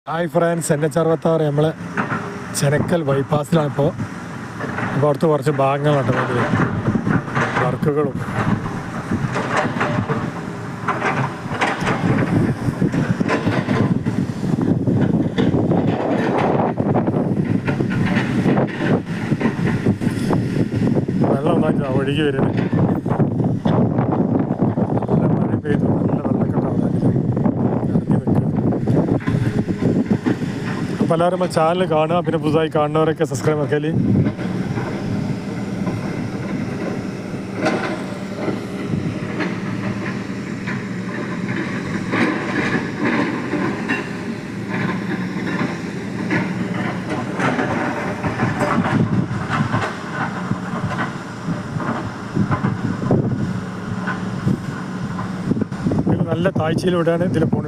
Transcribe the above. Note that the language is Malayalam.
ഹായ് ഫ്രണ്ട്സ്, NH66 നമ്മൾ ചെനക്കൽ ബൈപ്പാസിലാണ് ഇപ്പോൾ അവിടുത്തെ കുറച്ച് ഭാഗങ്ങളുണ്ട് വലിയ വർക്കുകളും. വെള്ളം ഉണ്ടാക്കുക ഒഴുകി വരുന്നത്, നല്ല മഴ പെയ്തു, നല്ല വെള്ളക്കെട്ടാണ് ഇറങ്ങി നിൽക്കുന്നത്. അപ്പോൾ എല്ലാവരും നമ്മൾ ചാനൽ കാണുക, പിന്നെ പുതുതായി കാണുന്നവരൊക്കെ സബ്സ്ക്രൈബ് ആക്കിയാൽ നല്ല താഴ്ചയിലൂടെയാണ് ഇതിൽ പോകുന്നത്.